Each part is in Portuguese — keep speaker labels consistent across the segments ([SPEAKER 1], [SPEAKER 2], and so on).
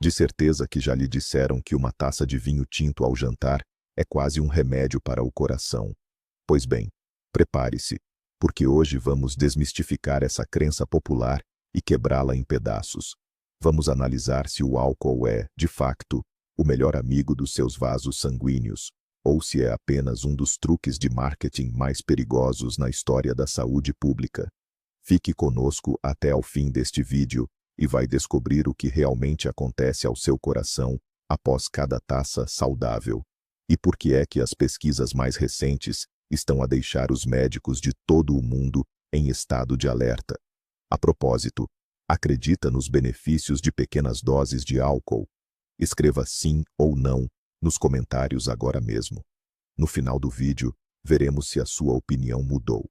[SPEAKER 1] De certeza que já lhe disseram que uma taça de vinho tinto ao jantar é quase um remédio para o coração. Pois bem, prepare-se, porque hoje vamos desmistificar essa crença popular e quebrá-la em pedaços. Vamos analisar se o álcool é, de facto, o melhor amigo dos seus vasos sanguíneos, ou se é apenas um dos truques de marketing mais perigosos na história da saúde pública. Fique conosco até ao fim deste vídeo e vai descobrir o que realmente acontece ao seu coração após cada taça saudável. E por que é que as pesquisas mais recentes estão a deixar os médicos de todo o mundo em estado de alerta. A propósito, acredita nos benefícios de pequenas doses de álcool? Escreva sim ou não nos comentários agora mesmo. No final do vídeo, veremos se a sua opinião mudou.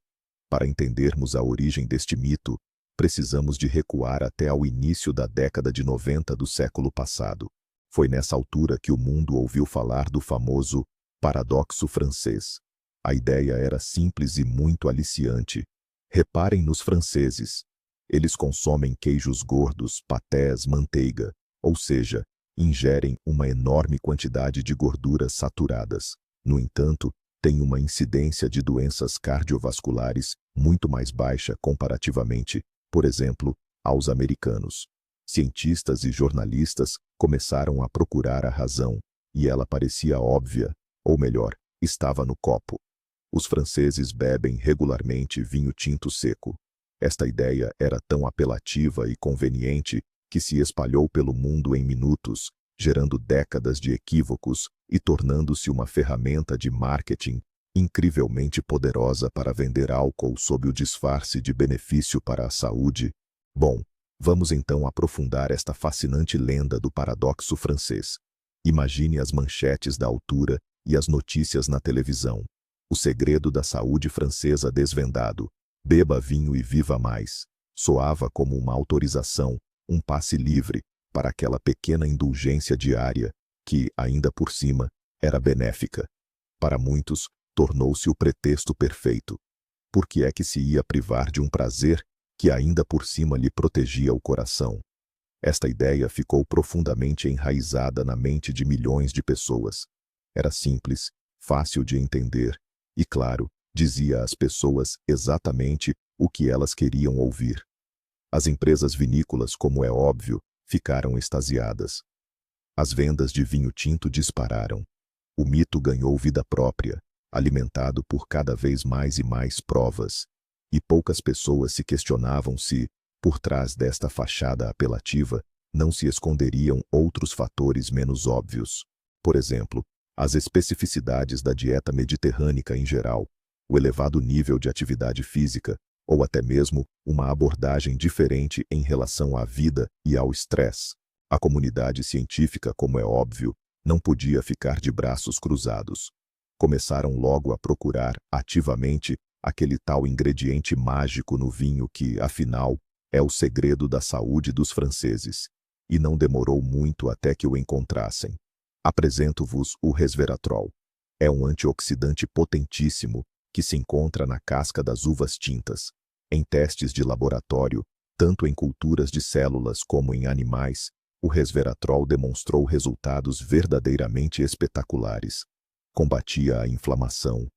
[SPEAKER 1] Para entendermos a origem deste mito, precisamos de recuar até ao início da década de 90 do século passado. Foi nessa altura que o mundo ouviu falar do famoso paradoxo francês. A ideia era simples e muito aliciante. Reparem nos franceses. Eles consomem queijos gordos, patés, manteiga, ou seja, ingerem uma enorme quantidade de gorduras saturadas. No entanto, têm uma incidência de doenças cardiovasculares muito mais baixa comparativamente, por exemplo, aos americanos. Cientistas e jornalistas começaram a procurar a razão, e ela parecia óbvia, ou melhor, estava no copo. Os franceses bebem regularmente vinho tinto seco. Esta ideia era tão apelativa e conveniente que se espalhou pelo mundo em minutos, gerando décadas de equívocos e tornando-se uma ferramenta de marketing incrivelmente poderosa para vender álcool sob o disfarce de benefício para a saúde. Bom, vamos então aprofundar esta fascinante lenda do paradoxo francês. Imagine as manchetes da altura e as notícias na televisão. O segredo da saúde francesa desvendado. Beba vinho e viva mais. Soava como uma autorização, um passe livre, para aquela pequena indulgência diária, que, ainda por cima, era benéfica. Para muitos, tornou-se o pretexto perfeito. Por que é que se ia privar de um prazer que ainda por cima lhe protegia o coração? Esta ideia ficou profundamente enraizada na mente de milhões de pessoas. Era simples, fácil de entender, e claro, dizia às pessoas exatamente o que elas queriam ouvir. As empresas vinícolas, como é óbvio, ficaram extasiadas. As vendas de vinho tinto dispararam. O mito ganhou vida própria, alimentado por cada vez mais e mais provas. E poucas pessoas se questionavam se, por trás desta fachada apelativa, não se esconderiam outros fatores menos óbvios. Por exemplo, as especificidades da dieta mediterrânea em geral, o elevado nível de atividade física, ou até mesmo uma abordagem diferente em relação à vida e ao estresse. A comunidade científica, como é óbvio, não podia ficar de braços cruzados. Começaram logo a procurar ativamente aquele tal ingrediente mágico no vinho que, afinal, é o segredo da saúde dos franceses. E não demorou muito até que o encontrassem. Apresento-vos o resveratrol. É um antioxidante potentíssimo que se encontra na casca das uvas tintas. Em testes de laboratório, tanto em culturas de células como em animais, o resveratrol demonstrou resultados verdadeiramente espetaculares. Combatia a inflamação,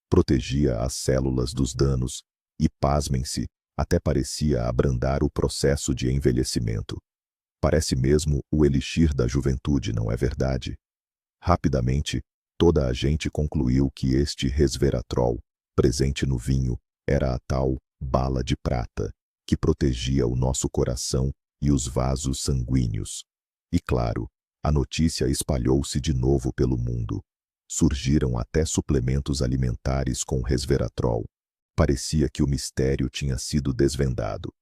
[SPEAKER 1] protegia as células dos danos e, pasmem-se, até parecia abrandar o processo de envelhecimento. Parece mesmo o elixir da juventude, não é verdade? Rapidamente, toda a gente concluiu que este resveratrol, presente no vinho, era a tal bala de prata, que protegia o nosso coração e os vasos sanguíneos. E claro, a notícia espalhou-se de novo pelo mundo. Surgiram até suplementos alimentares com resveratrol. Parecia que o mistério tinha sido desvendado.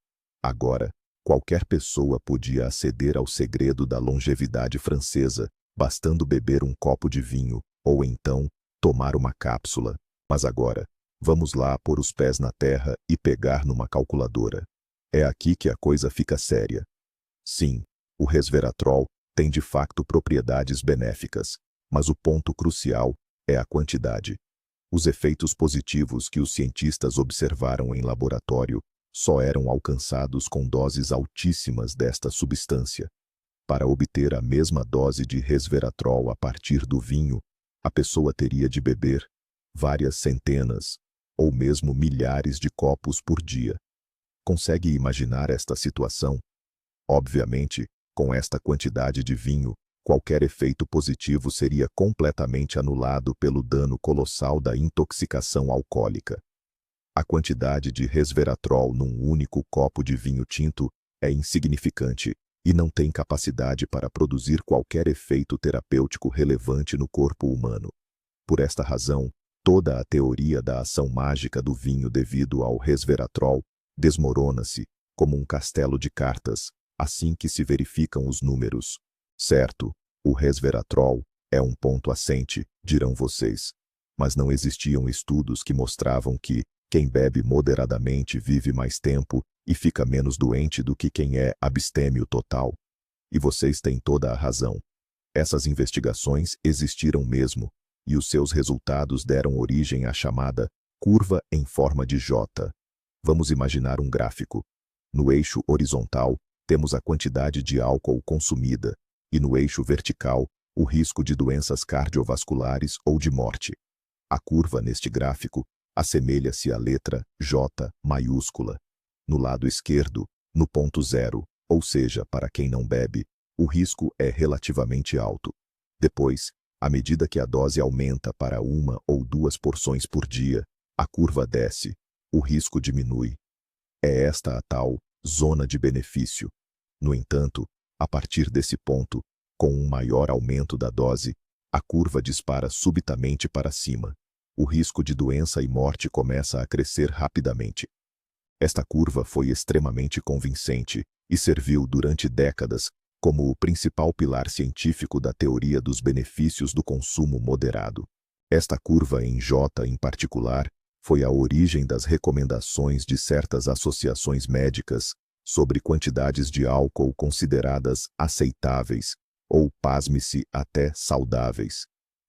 [SPEAKER 1] Agora, qualquer pessoa podia aceder ao segredo da longevidade francesa, bastando beber um copo de vinho, ou então, tomar uma cápsula. Mas agora, vamos lá pôr os pés na terra e pegar numa calculadora. É aqui que a coisa fica séria. Sim, o resveratrol tem de facto propriedades benéficas, mas o ponto crucial é a quantidade. Os efeitos positivos que os cientistas observaram em laboratório só eram alcançados com doses altíssimas desta substância. Para obter a mesma dose de resveratrol a partir do vinho, a pessoa teria de beber várias centenas ou mesmo milhares de copos por dia. Consegue imaginar esta situação? Obviamente, com esta quantidade de vinho, qualquer efeito positivo seria completamente anulado pelo dano colossal da intoxicação alcoólica. A quantidade de resveratrol num único copo de vinho tinto é insignificante e não tem capacidade para produzir qualquer efeito terapêutico relevante no corpo humano. Por esta razão, toda a teoria da ação mágica do vinho devido ao resveratrol desmorona-se como um castelo de cartas, assim que se verificam os números. Certo, o resveratrol é um ponto assente, dirão vocês. Mas não existiam estudos que mostravam que quem bebe moderadamente vive mais tempo e fica menos doente do que quem é abstêmio total. E vocês têm toda a razão. Essas investigações existiram mesmo, e os seus resultados deram origem à chamada curva em forma de J. Vamos imaginar um gráfico. No eixo horizontal, temos a quantidade de álcool consumida, e no eixo vertical, o risco de doenças cardiovasculares ou de morte. A curva neste gráfico assemelha-se à letra J maiúscula. No lado esquerdo, no ponto zero, ou seja, para quem não bebe, o risco é relativamente alto. Depois, à medida que a dose aumenta para 1 ou 2 porções por dia, a curva desce, o risco diminui. É esta a tal zona de benefício. No entanto, a partir desse ponto, com um maior aumento da dose, a curva dispara subitamente para cima. O risco de doença e morte começa a crescer rapidamente. Esta curva foi extremamente convincente e serviu durante décadas como o principal pilar científico da teoria dos benefícios do consumo moderado. Esta curva em J em particular foi a origem das recomendações de certas associações médicas sobre quantidades de álcool consideradas aceitáveis ou, pasme-se, até saudáveis.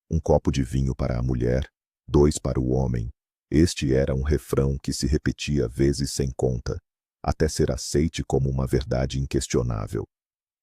[SPEAKER 1] Um copo de vinho para a mulher, 2 para o homem. Este era um refrão que se repetia vezes sem conta, até ser aceite como uma verdade inquestionável.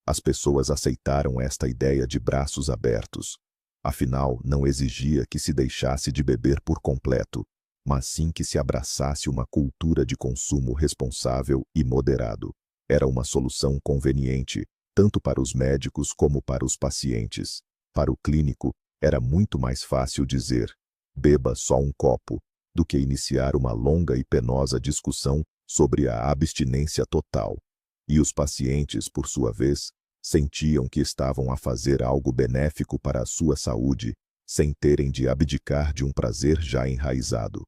[SPEAKER 1] As pessoas aceitaram esta ideia de braços abertos. Afinal, não exigia que se deixasse de beber por completo, mas sim que se abraçasse uma cultura de consumo responsável e moderado. Era uma solução conveniente, tanto para os médicos como para os pacientes. Para o clínico, era muito mais fácil dizer: beba só um copo, do que iniciar uma longa e penosa discussão sobre a abstinência total. E os pacientes, por sua vez, sentiam que estavam a fazer algo benéfico para a sua saúde, sem terem de abdicar de um prazer já enraizado.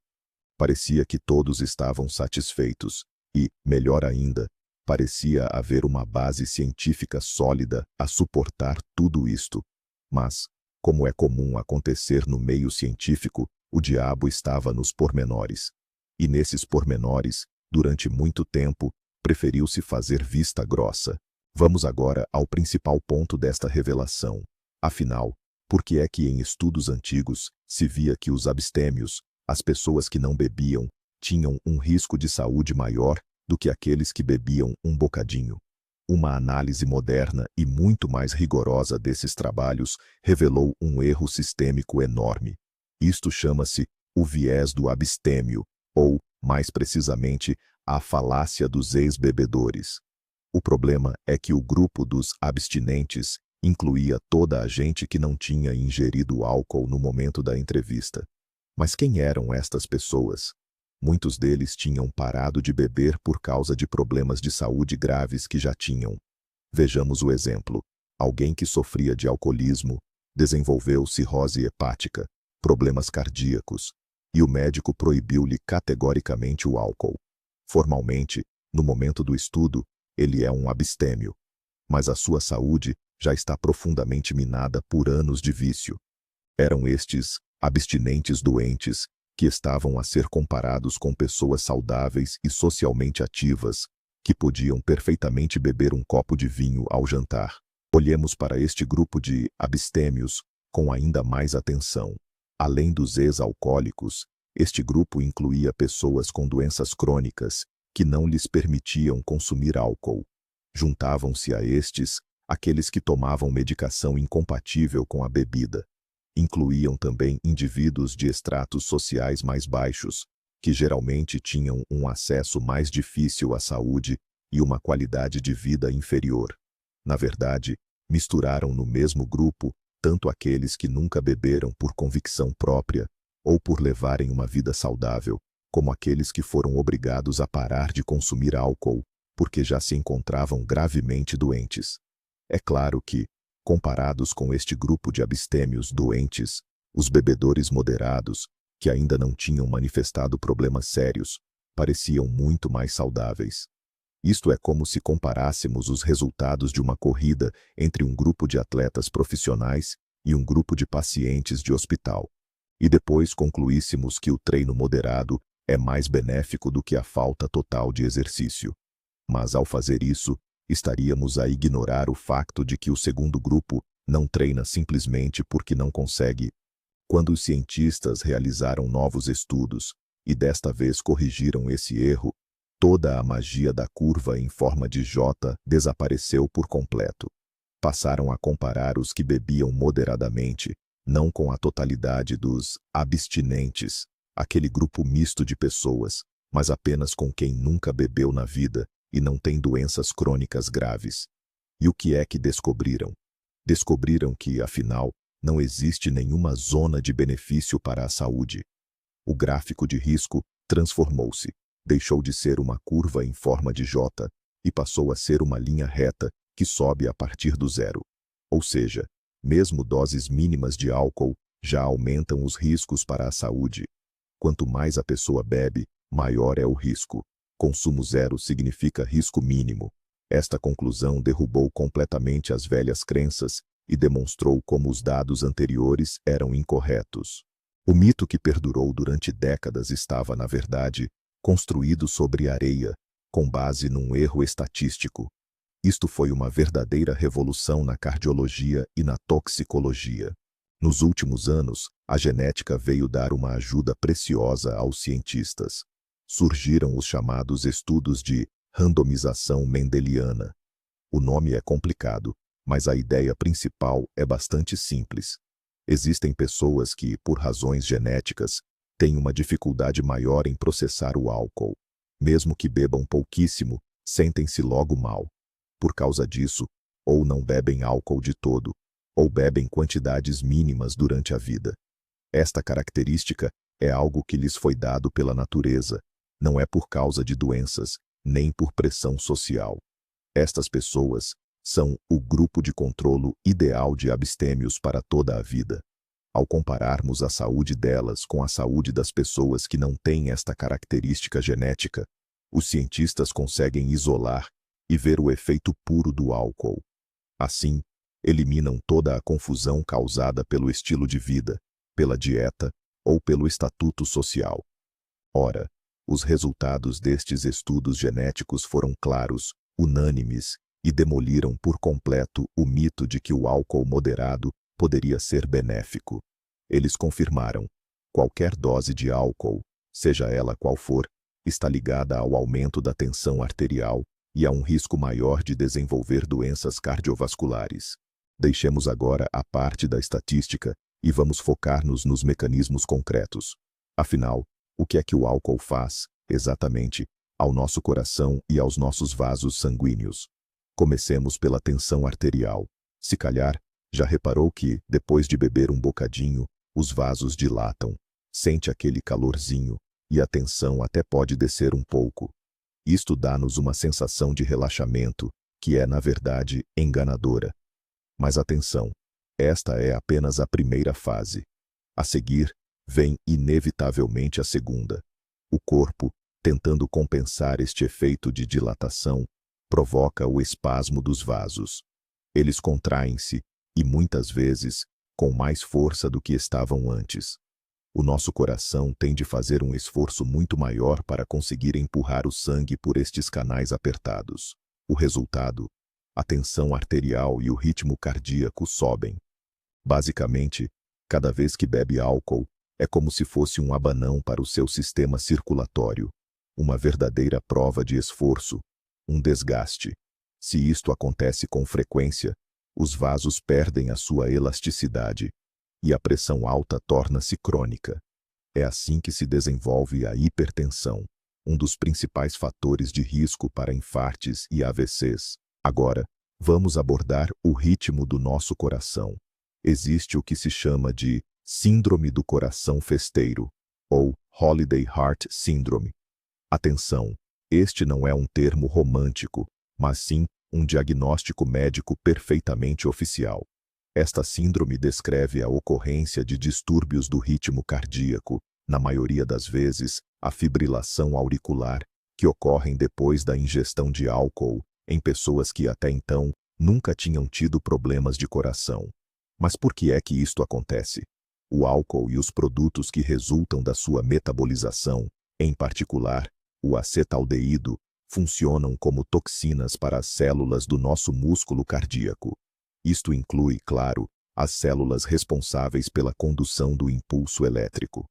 [SPEAKER 1] Parecia que todos estavam satisfeitos e, melhor ainda, parecia haver uma base científica sólida a suportar tudo isto. Mas, como é comum acontecer no meio científico, o diabo estava nos pormenores. E nesses pormenores, durante muito tempo, preferiu-se fazer vista grossa. Vamos agora ao principal ponto desta revelação. Afinal, por que é que em estudos antigos se via que os abstêmios, as pessoas que não bebiam, tinham um risco de saúde maior do que aqueles que bebiam um bocadinho? Uma análise moderna e muito mais rigorosa desses trabalhos revelou um erro sistêmico enorme. Isto chama-se o viés do abstêmio, ou, mais precisamente, a falácia dos ex-bebedores. O problema é que o grupo dos abstinentes incluía toda a gente que não tinha ingerido álcool no momento da entrevista. Mas quem eram estas pessoas? Muitos deles tinham parado de beber por causa de problemas de saúde graves que já tinham. Vejamos o exemplo. Alguém que sofria de alcoolismo, desenvolveu cirrose hepática, problemas cardíacos, e o médico proibiu-lhe categoricamente o álcool. Formalmente, no momento do estudo, ele é um abstêmio, mas a sua saúde já está profundamente minada por anos de vício. Eram estes abstinentes doentes que estavam a ser comparados com pessoas saudáveis e socialmente ativas, que podiam perfeitamente beber um copo de vinho ao jantar. Olhemos para este grupo de abstêmios com ainda mais atenção. Além dos ex-alcoólicos, este grupo incluía pessoas com doenças crônicas que não lhes permitiam consumir álcool. Juntavam-se a estes aqueles que tomavam medicação incompatível com a bebida. Incluíam também indivíduos de estratos sociais mais baixos, que geralmente tinham um acesso mais difícil à saúde e uma qualidade de vida inferior. Na verdade, misturaram no mesmo grupo tanto aqueles que nunca beberam por convicção própria ou por levarem uma vida saudável, como aqueles que foram obrigados a parar de consumir álcool porque já se encontravam gravemente doentes. É claro que, comparados com este grupo de abstêmios doentes, os bebedores moderados, que ainda não tinham manifestado problemas sérios, pareciam muito mais saudáveis. Isto é como se comparássemos os resultados de uma corrida entre um grupo de atletas profissionais e um grupo de pacientes de hospital, e depois concluíssemos que o treino moderado é mais benéfico do que a falta total de exercício. Mas ao fazer isso, estaríamos a ignorar o facto de que o segundo grupo não treina simplesmente porque não consegue. Quando os cientistas realizaram novos estudos, e desta vez corrigiram esse erro, toda a magia da curva em forma de J desapareceu por completo. Passaram a comparar os que bebiam moderadamente, não com a totalidade dos abstinentes, aquele grupo misto de pessoas, mas apenas com quem nunca bebeu na vida e não tem doenças crônicas graves. E o que é que descobriram? Descobriram que, afinal, não existe nenhuma zona de benefício para a saúde. O gráfico de risco transformou-se, deixou de ser uma curva em forma de J e passou a ser uma linha reta que sobe a partir do zero. Ou seja, mesmo doses mínimas de álcool já aumentam os riscos para a saúde. Quanto mais a pessoa bebe, maior é o risco. Consumo zero significa risco mínimo. Esta conclusão derrubou completamente as velhas crenças e demonstrou como os dados anteriores eram incorretos. O mito que perdurou durante décadas estava, na verdade, construído sobre areia, com base num erro estatístico. Isto foi uma verdadeira revolução na cardiologia e na toxicologia. Nos últimos anos, a genética veio dar uma ajuda preciosa aos cientistas. Surgiram os chamados estudos de randomização mendeliana. O nome é complicado, mas a ideia principal é bastante simples. Existem pessoas que, por razões genéticas, têm uma dificuldade maior em processar o álcool. Mesmo que bebam pouquíssimo, sentem-se logo mal. Por causa disso, ou não bebem álcool de todo, ou bebem quantidades mínimas durante a vida. Esta característica é algo que lhes foi dado pela natureza, não é por causa de doenças, nem por pressão social. Estas pessoas são o grupo de controlo ideal de abstêmios para toda a vida. Ao compararmos a saúde delas com a saúde das pessoas que não têm esta característica genética, os cientistas conseguem isolar e ver o efeito puro do álcool. Assim, eliminam toda a confusão causada pelo estilo de vida, pela dieta ou pelo estatuto social. Ora, os resultados destes estudos genéticos foram claros, unânimes, e demoliram por completo o mito de que o álcool moderado poderia ser benéfico. Eles confirmaram: qualquer dose de álcool, seja ela qual for, está ligada ao aumento da tensão arterial e a um risco maior de desenvolver doenças cardiovasculares. Deixemos agora a parte da estatística e vamos focar-nos nos mecanismos concretos. Afinal, o que é que o álcool faz, exatamente, ao nosso coração e aos nossos vasos sanguíneos? Comecemos pela tensão arterial. Se calhar, já reparou que, depois de beber um bocadinho, os vasos dilatam, sente aquele calorzinho, e a tensão até pode descer um pouco. Isto dá-nos uma sensação de relaxamento, que é, na verdade, enganadora. Mas atenção, esta é apenas a primeira fase. A seguir, vem inevitavelmente a segunda. O corpo, tentando compensar este efeito de dilatação, provoca o espasmo dos vasos. Eles contraem-se, e muitas vezes, com mais força do que estavam antes. O nosso coração tem de fazer um esforço muito maior para conseguir empurrar o sangue por estes canais apertados. O resultado: a tensão arterial e o ritmo cardíaco sobem. Basicamente, cada vez que bebe álcool, é como se fosse um abanão para o seu sistema circulatório, uma verdadeira prova de esforço, um desgaste. Se isto acontece com frequência, os vasos perdem a sua elasticidade e a pressão alta torna-se crônica. É assim que se desenvolve a hipertensão, um dos principais fatores de risco para infartes e AVCs. Agora, vamos abordar o ritmo do nosso coração. Existe o que se chama de Síndrome do Coração Festeiro, ou Holiday Heart Syndrome. Atenção, este não é um termo romântico, mas sim um diagnóstico médico perfeitamente oficial. Esta síndrome descreve a ocorrência de distúrbios do ritmo cardíaco, na maioria das vezes, a fibrilação auricular, que ocorrem depois da ingestão de álcool, em pessoas que até então nunca tinham tido problemas de coração. Mas por que é que isto acontece? O álcool e os produtos que resultam da sua metabolização, em particular, o acetaldeído, funcionam como toxinas para as células do nosso músculo cardíaco. Isto inclui, claro, as células responsáveis pela condução do impulso elétrico.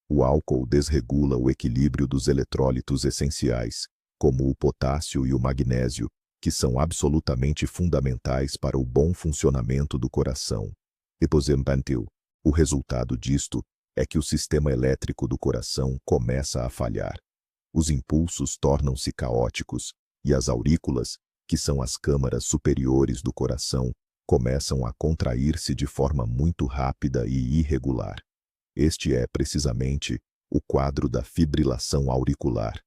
[SPEAKER 1] O álcool desregula o equilíbrio dos eletrólitos essenciais, como o potássio e o magnésio, que são absolutamente fundamentais para o bom funcionamento do coração. E, por exemplo, o resultado disto é que o sistema elétrico do coração começa a falhar. Os impulsos tornam-se caóticos e as aurículas, que são as câmaras superiores do coração, começam a contrair-se de forma muito rápida e irregular. Este é, precisamente, o quadro da fibrilação auricular,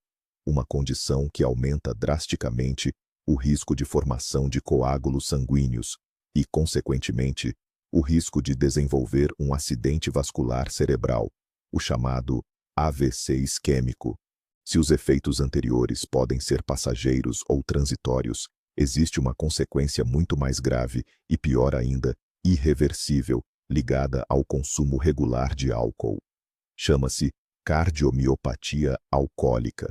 [SPEAKER 1] uma condição que aumenta drasticamente o risco de formação de coágulos sanguíneos e, consequentemente, o risco de desenvolver um acidente vascular cerebral, o chamado AVC isquêmico. Se os efeitos anteriores podem ser passageiros ou transitórios, existe uma consequência muito mais grave e, pior ainda, irreversível, ligada ao consumo regular de álcool. Chama-se cardiomiopatia alcoólica.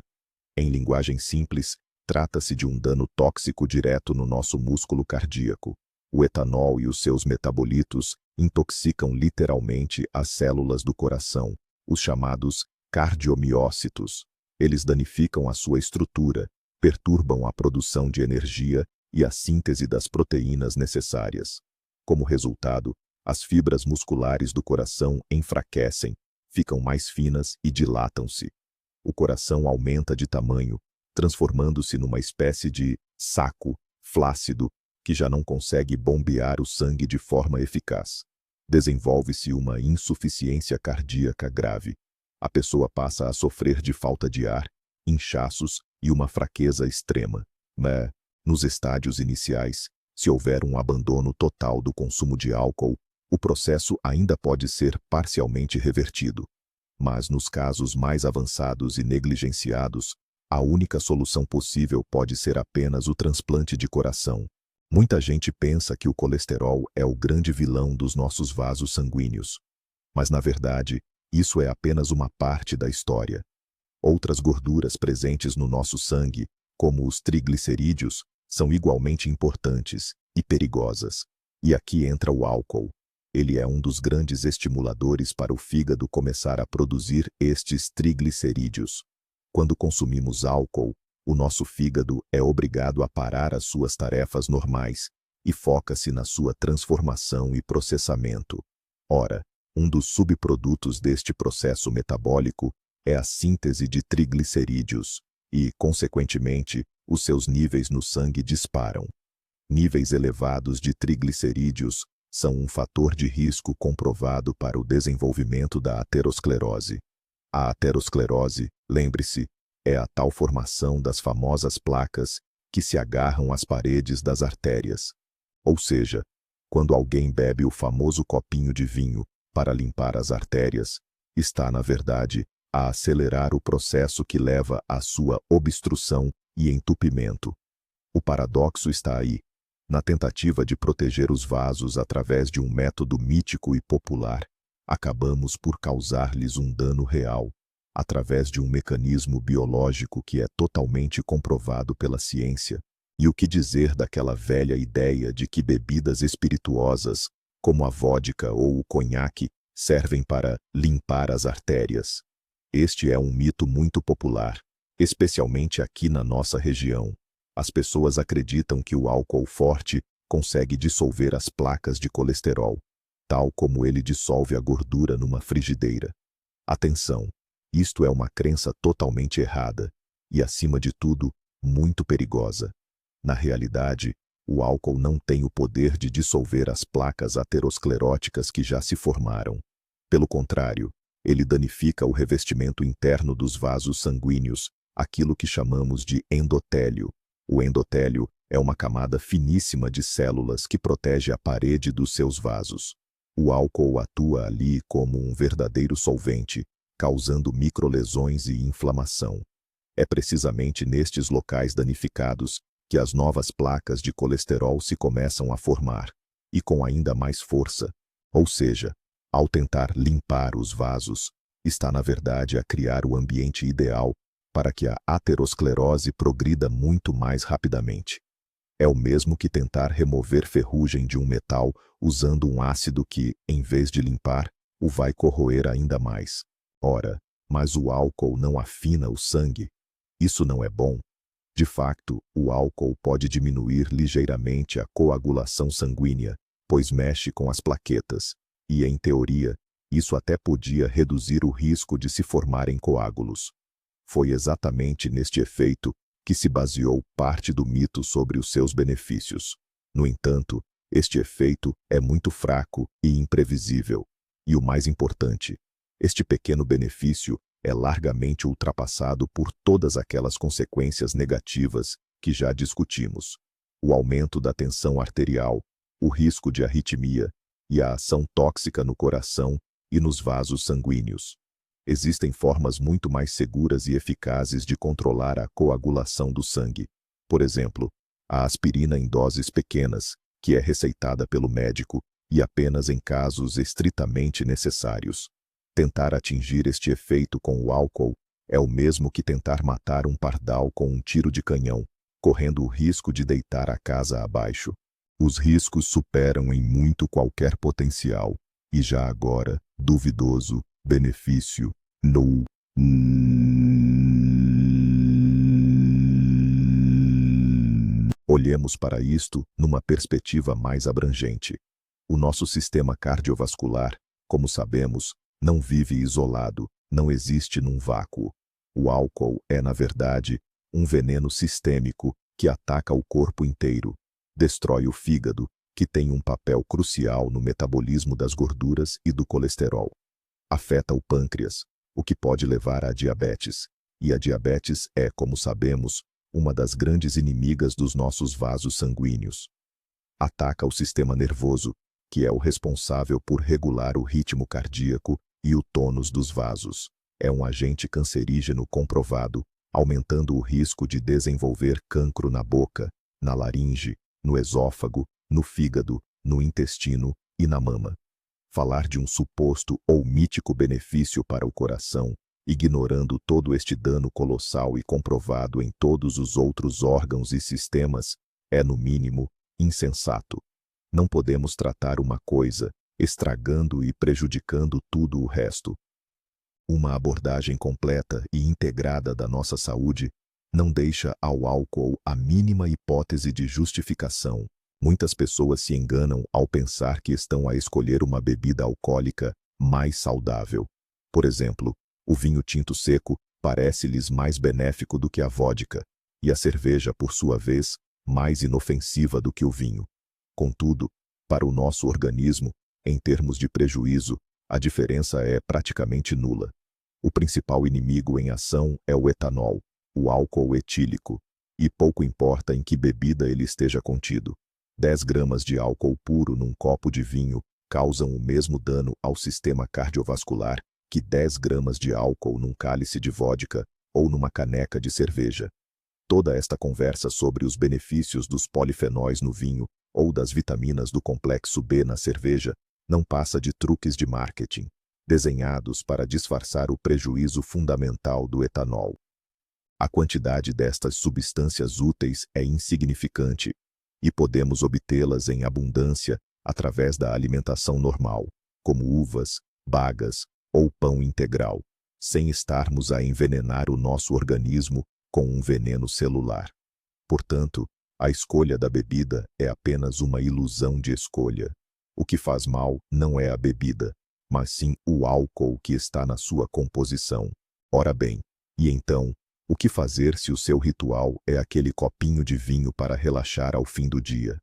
[SPEAKER 1] Em linguagem simples, trata-se de um dano tóxico direto no nosso músculo cardíaco. O etanol e os seus metabolitos intoxicam literalmente as células do coração, os chamados cardiomiócitos. Eles danificam a sua estrutura, perturbam a produção de energia e a síntese das proteínas necessárias. Como resultado, as fibras musculares do coração enfraquecem, ficam mais finas e dilatam-se. O coração aumenta de tamanho, transformando-se numa espécie de saco flácido que já não consegue bombear o sangue de forma eficaz. Desenvolve-se uma insuficiência cardíaca grave. A pessoa passa a sofrer de falta de ar, inchaços e uma fraqueza extrema. Mas, nos estádios iniciais, se houver um abandono total do consumo de álcool, o processo ainda pode ser parcialmente revertido. Mas nos casos mais avançados e negligenciados, a única solução possível pode ser apenas o transplante de coração. Muita gente pensa que o colesterol é o grande vilão dos nossos vasos sanguíneos. Mas, na verdade, isso é apenas uma parte da história. Outras gorduras presentes no nosso sangue, como os triglicerídeos, são igualmente importantes e perigosas. E aqui entra o álcool. Ele é um dos grandes estimuladores para o fígado começar a produzir estes triglicerídeos. Quando consumimos álcool, o nosso fígado é obrigado a parar as suas tarefas normais e foca-se na sua transformação e processamento. Ora, um dos subprodutos deste processo metabólico é a síntese de triglicerídeos e, consequentemente, os seus níveis no sangue disparam. Níveis elevados de triglicerídeos são um fator de risco comprovado para o desenvolvimento da aterosclerose. A aterosclerose, lembre-se, é a tal formação das famosas placas que se agarram às paredes das artérias. Ou seja, quando alguém bebe o famoso copinho de vinho para limpar as artérias, está, na verdade, a acelerar o processo que leva à sua obstrução e entupimento. O paradoxo está aí. Na tentativa de proteger os vasos através de um método mítico e popular, acabamos por causar-lhes um dano real, através de um mecanismo biológico que é totalmente comprovado pela ciência. E o que dizer daquela velha ideia de que bebidas espirituosas, como a vodka ou o conhaque, servem para limpar as artérias? Este é um mito muito popular, especialmente aqui na nossa região. As pessoas acreditam que o álcool forte consegue dissolver as placas de colesterol, tal como ele dissolve a gordura numa frigideira. Atenção! Isto é uma crença totalmente errada e, acima de tudo, muito perigosa. Na realidade, o álcool não tem o poder de dissolver as placas ateroscleróticas que já se formaram. Pelo contrário, ele danifica o revestimento interno dos vasos sanguíneos, aquilo que chamamos de endotélio. O endotélio é uma camada finíssima de células que protege a parede dos seus vasos. O álcool atua ali como um verdadeiro solvente, causando microlesões e inflamação. É precisamente nestes locais danificados que as novas placas de colesterol se começam a formar, e com ainda mais força. Ou seja, ao tentar limpar os vasos, está na verdade a criar o ambiente ideal para que a aterosclerose progrida muito mais rapidamente. É o mesmo que tentar remover ferrugem de um metal usando um ácido que, em vez de limpar, o vai corroer ainda mais. Ora, mas o álcool não afina o sangue. Isso não é bom. De facto, o álcool pode diminuir ligeiramente a coagulação sanguínea, pois mexe com as plaquetas, e, em teoria, isso até podia reduzir o risco de se formarem coágulos. Foi exatamente neste efeito que se baseou parte do mito sobre os seus benefícios. No entanto, este efeito é muito fraco e imprevisível. E o mais importante, este pequeno benefício é largamente ultrapassado por todas aquelas consequências negativas que já discutimos. O aumento da tensão arterial, o risco de arritmia e a ação tóxica no coração e nos vasos sanguíneos. Existem formas muito mais seguras e eficazes de controlar a coagulação do sangue. Por exemplo, a aspirina em doses pequenas, que é receitada pelo médico e apenas em casos estritamente necessários. Tentar atingir este efeito com o álcool é o mesmo que tentar matar um pardal com um tiro de canhão, correndo o risco de deitar a casa abaixo. Os riscos superam em muito qualquer potencial, e já agora, duvidoso, benefício, no. Olhemos para isto numa perspectiva mais abrangente. O nosso sistema cardiovascular, como sabemos, não vive isolado, não existe num vácuo. O álcool é, na verdade, um veneno sistêmico que ataca o corpo inteiro. Destrói o fígado, que tem um papel crucial no metabolismo das gorduras e do colesterol. Afeta o pâncreas, o que pode levar à diabetes. E a diabetes é, como sabemos, uma das grandes inimigas dos nossos vasos sanguíneos. Ataca o sistema nervoso, que é o responsável por regular o ritmo cardíaco e o tônus dos vasos. É um agente cancerígeno comprovado, aumentando o risco de desenvolver cancro na boca, na laringe, no esôfago, no fígado, no intestino e na mama. Falar de um suposto ou mítico benefício para o coração, ignorando todo este dano colossal e comprovado em todos os outros órgãos e sistemas, é, no mínimo, insensato. Não podemos tratar uma coisa, estragando e prejudicando tudo o resto. Uma abordagem completa e integrada da nossa saúde não deixa ao álcool a mínima hipótese de justificação. Muitas pessoas se enganam ao pensar que estão a escolher uma bebida alcoólica mais saudável. Por exemplo, o vinho tinto seco parece-lhes mais benéfico do que a vodka, e a cerveja, por sua vez, mais inofensiva do que o vinho. Contudo, para o nosso organismo, em termos de prejuízo, a diferença é praticamente nula. O principal inimigo em ação é o etanol, o álcool etílico, e pouco importa em que bebida ele esteja contido. 10 gramas de álcool puro num copo de vinho causam o mesmo dano ao sistema cardiovascular que 10 gramas de álcool num cálice de vodka ou numa caneca de cerveja. Toda esta conversa sobre os benefícios dos polifenóis no vinho ou das vitaminas do complexo B na cerveja não passa de truques de marketing, desenhados para disfarçar o prejuízo fundamental do etanol. A quantidade destas substâncias úteis é insignificante, e podemos obtê-las em abundância através da alimentação normal, como uvas, bagas ou pão integral, sem estarmos a envenenar o nosso organismo com um veneno celular. Portanto, a escolha da bebida é apenas uma ilusão de escolha. O que faz mal não é a bebida, mas sim o álcool que está na sua composição. Ora bem, e então, o que fazer se o seu ritual é aquele copinho de vinho para relaxar ao fim do dia?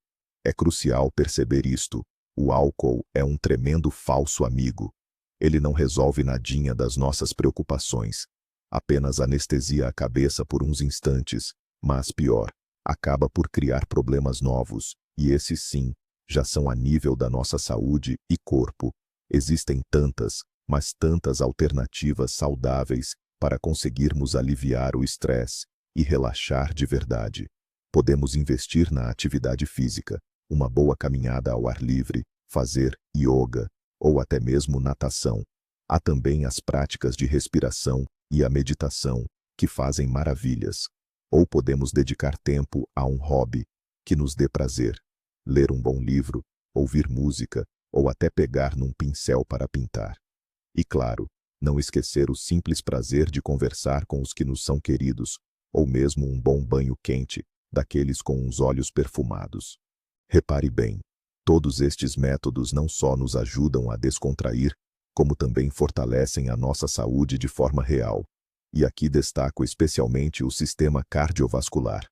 [SPEAKER 1] É crucial perceber isto. O álcool é um tremendo falso amigo. Ele não resolve nadinha das nossas preocupações. Apenas anestesia a cabeça por uns instantes, mas pior, acaba por criar problemas novos, e esses sim, já são a nível da nossa saúde e corpo. Existem tantas, mas tantas alternativas saudáveis para conseguirmos aliviar o estresse e relaxar de verdade. Podemos investir na atividade física, uma boa caminhada ao ar livre, fazer yoga ou até mesmo natação. Há também as práticas de respiração e a meditação, que fazem maravilhas. Ou podemos dedicar tempo a um hobby que nos dê prazer. Ler um bom livro, ouvir música ou até pegar num pincel para pintar. E claro, não esquecer o simples prazer de conversar com os que nos são queridos, ou mesmo um bom banho quente, daqueles com uns olhos perfumados. Repare bem, todos estes métodos não só nos ajudam a descontrair, como também fortalecem a nossa saúde de forma real. E aqui destaco especialmente o sistema cardiovascular.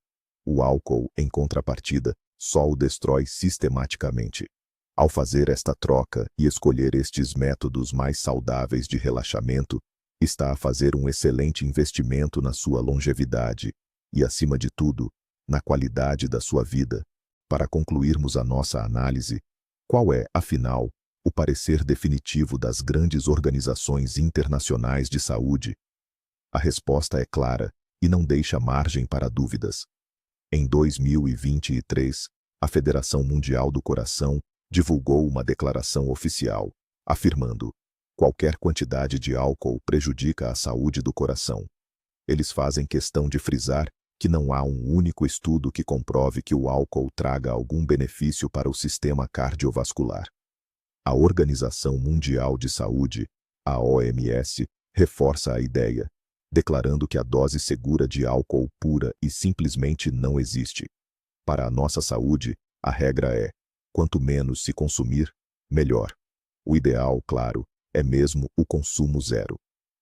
[SPEAKER 1] O álcool, em contrapartida, só o destrói sistematicamente. Ao fazer esta troca e escolher estes métodos mais saudáveis de relaxamento, está a fazer um excelente investimento na sua longevidade e, acima de tudo, na qualidade da sua vida. Para concluirmos a nossa análise, qual é, afinal, o parecer definitivo das grandes organizações internacionais de saúde? A resposta é clara e não deixa margem para dúvidas. Em 2023, a Federação Mundial do Coração divulgou uma declaração oficial, afirmando: qualquer quantidade de álcool prejudica a saúde do coração. Eles fazem questão de frisar que não há um único estudo que comprove que o álcool traga algum benefício para o sistema cardiovascular. A Organização Mundial de Saúde, a OMS, reforça a ideia, declarando que a dose segura de álcool pura e simplesmente não existe. Para a nossa saúde, a regra é: quanto menos se consumir, melhor. O ideal, claro, é mesmo o consumo zero.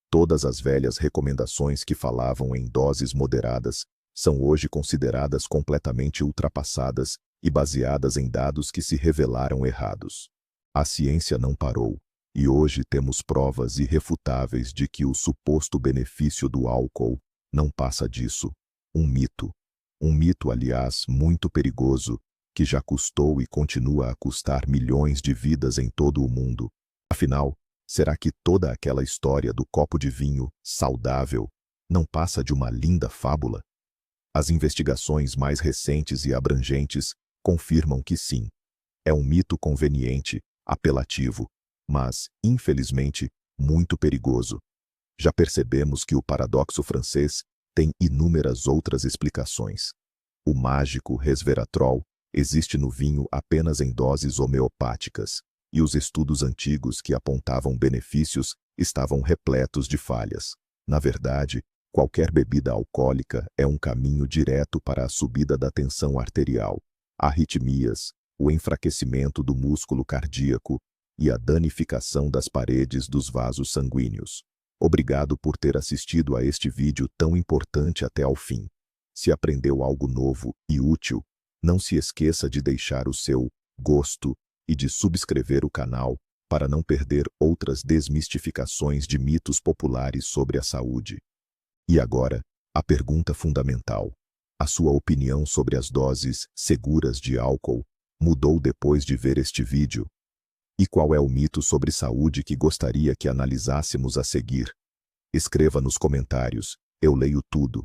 [SPEAKER 1] Todas as velhas recomendações que falavam em doses moderadas são hoje consideradas completamente ultrapassadas e baseadas em dados que se revelaram errados. A ciência não parou, e hoje temos provas irrefutáveis de que o suposto benefício do álcool não passa disso. Um mito. Um mito, aliás, muito perigoso, que já custou e continua a custar milhões de vidas em todo o mundo. Afinal, será que toda aquela história do copo de vinho saudável não passa de uma linda fábula? As investigações mais recentes e abrangentes confirmam que sim. É um mito conveniente, apelativo, mas, infelizmente, muito perigoso. Já percebemos que o paradoxo francês tem inúmeras outras explicações. O mágico resveratrol existe no vinho apenas em doses homeopáticas, e os estudos antigos que apontavam benefícios estavam repletos de falhas. Na verdade, qualquer bebida alcoólica é um caminho direto para a subida da tensão arterial, arritmias, o enfraquecimento do músculo cardíaco e a danificação das paredes dos vasos sanguíneos. Obrigado por ter assistido a este vídeo tão importante até ao fim. Se aprendeu algo novo e útil, não se esqueça de deixar o seu gosto e de subscrever o canal para não perder outras desmistificações de mitos populares sobre a saúde. E agora, a pergunta fundamental. A sua opinião sobre as doses seguras de álcool mudou depois de ver este vídeo? E qual é o mito sobre saúde que gostaria que analisássemos a seguir? Escreva nos comentários, eu leio tudo.